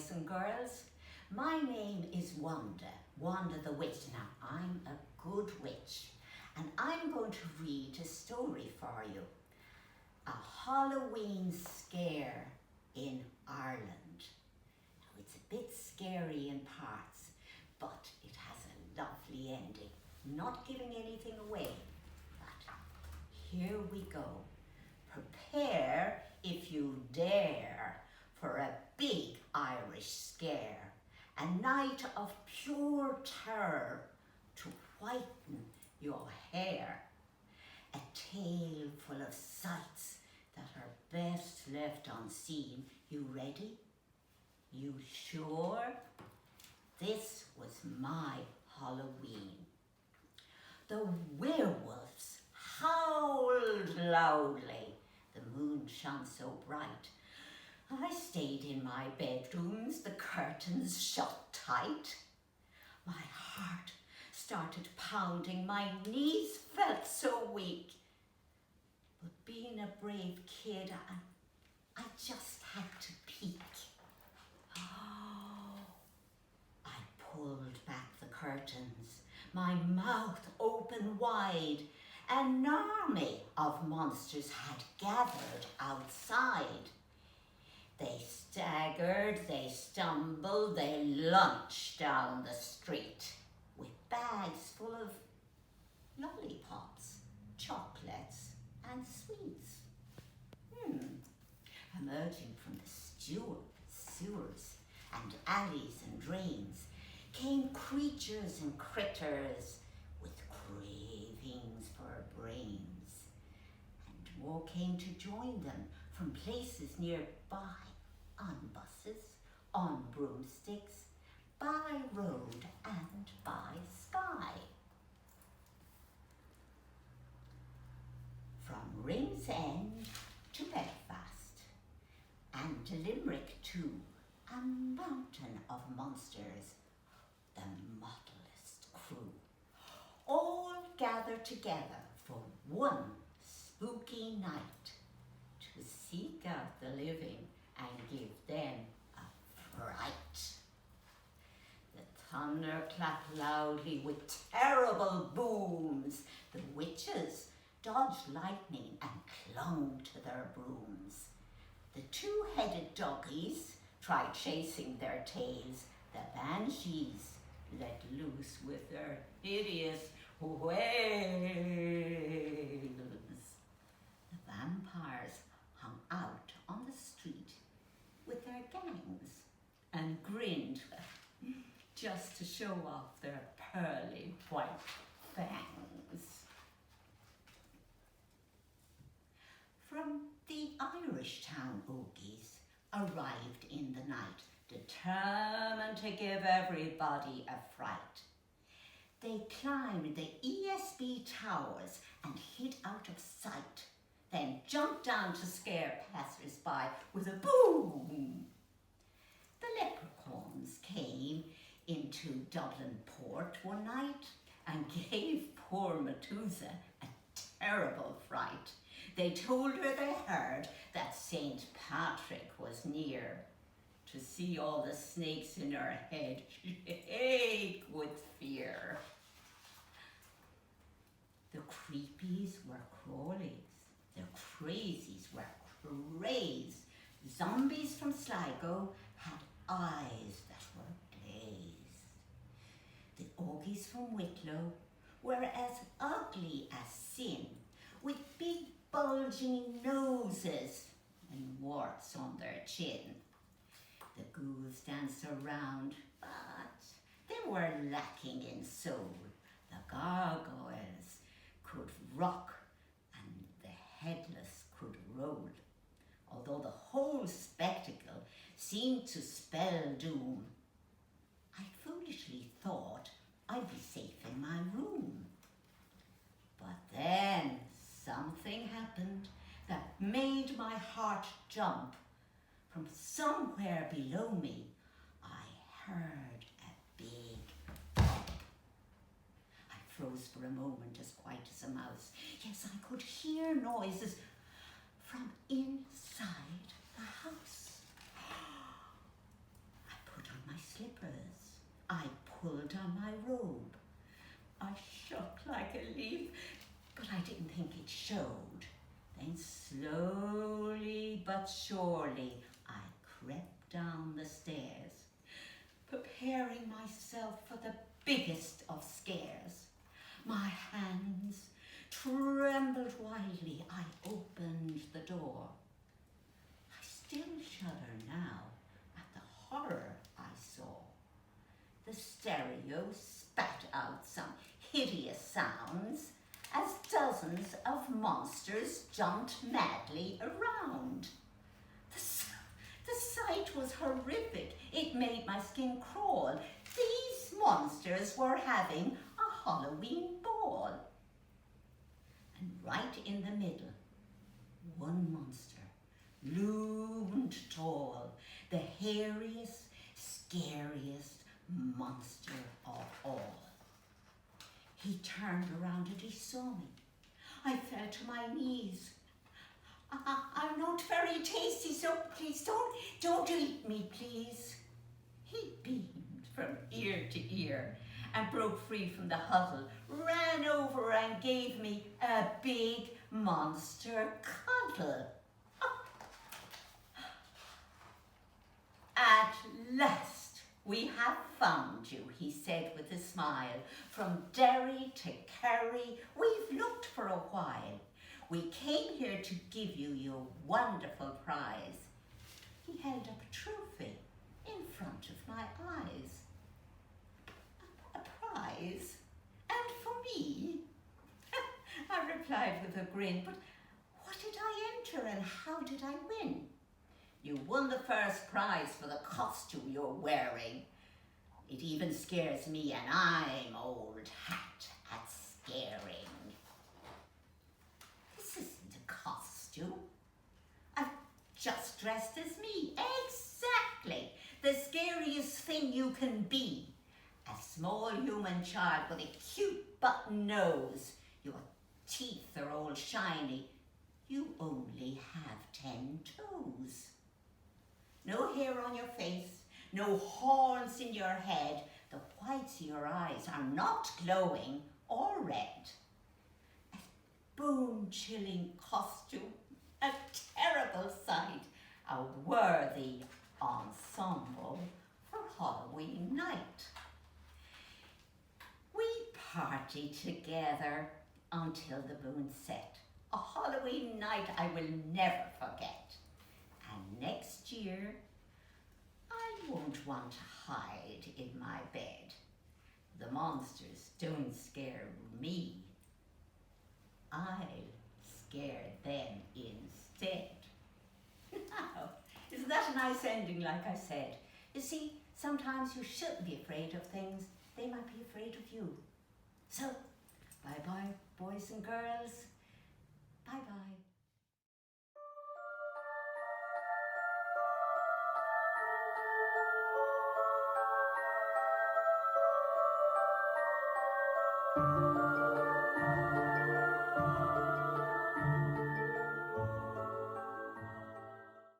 boys and girls. My name is Wanda the Witch. Now, I'm a good witch, and I'm going to read a story for you. A Halloween scare in Ireland. Now, it's a bit scary in parts, but it has a lovely ending. Not giving anything away, but here we go. Prepare, if you dare, for a big Irish scare. A night of pure terror to whiten your hair. A tale full of sights that are best left unseen. You ready? You sure? This was my Halloween. The werewolves howled loudly. The moon shone so bright. I stayed in my bedrooms, the curtains shut tight. My heart started pounding, my knees felt so weak. But being a brave kid, I just had to peek. Oh, I pulled back the curtains, my mouth open wide. An army of monsters had gathered outside. They staggered, they stumbled, they lunched down the street with bags full of lollipops, chocolates and sweets. Emerging from the sewers and alleys and drains came creatures and critters with cravings for brains. And more came to join them from places nearby, on buses, on broomsticks, by road and by sky. From Ringsend to Belfast, and to Limerick too, a mountain of monsters, the mottlest crew, all gathered together for one spooky night to seek out the living and give them a fright. The thunder clapped loudly with terrible booms. The witches dodged lightning and clung to their brooms. The two-headed doggies tried chasing their tails. The banshees let loose with their hideous wails. The vampires hung out on the street with their gangs and grinned just to show off their pearly white fangs. From the Irish town Ogies arrived in the night, determined to give everybody a fright. They climbed the ESB towers and hid out of sight, then jumped down to scare passers-by with a boom. The leprechauns came into Dublin port one night and gave poor Methusa a terrible fright. They told her they heard that St. Patrick was near. To see all the snakes in her head, she ached with fear. The creepies were crawlies, the crazies were crazed. Zombies from Sligo had eyes that were glazed. The Ogies from Wicklow were as ugly as sin, with big bulging noses and warts on their chin. The ghouls danced around, but they were lacking in soul. The gargoyles could rock and the headless could roll. Although the whole spectacle seemed to spell doom, I foolishly thought I'd be safe in my room. But then something happened that made my heart jump. From somewhere below me, I heard a big thump. I froze for a moment, as quiet as a mouse. Yes, I could hear noises from inside the house. I slippers. I pulled on my robe. I shook like a leaf, but I didn't think it showed. Then slowly but surely I crept down the stairs, preparing myself for the biggest of scares. My hands trembled wildly. I opened the door. I still shudder now at the horror I saw. The stereo spat out some hideous sounds as dozens of monsters jumped madly around. The sight was horrific. It made my skin crawl. These monsters were having a Halloween ball. And right in the middle, one monster loomed tall, the hairiest, scariest monster of all. He turned around and he saw me. I fell to my knees. I'm not very tasty, so please don't eat me, please. He beamed from ear to ear and broke free from the huddle, ran over and gave me a big monster cuddle. At last we have found you, he said with a smile. From Derry to Kerry, we've looked for a while. We came here to give you your wonderful prize. He held up a trophy in front of my eyes. A prize? And for me? I replied with a grin, but what did I enter and how did I win? You won the first prize for the costume you're wearing. It even scares me, and I'm old hat at scaring. This isn't a costume. I've just dressed as me. Exactly. The scariest thing you can be. A small human child with a cute button nose. Your teeth are all shiny. You only have 10 toes. No hair on your face, no horns in your head. The whites of your eyes are not glowing or red. A bone-chilling costume, a terrible sight, a worthy ensemble for Halloween night. We partied together until the moon set. A Halloween night I will never forget. And next year, I won't want to hide in my bed. The monsters don't scare me. I'll scare them instead. Now, isn't that a nice ending, like I said? You see, sometimes you shouldn't be afraid of things. They might be afraid of you. So, bye-bye, boys and girls. Bye-bye. Thank you.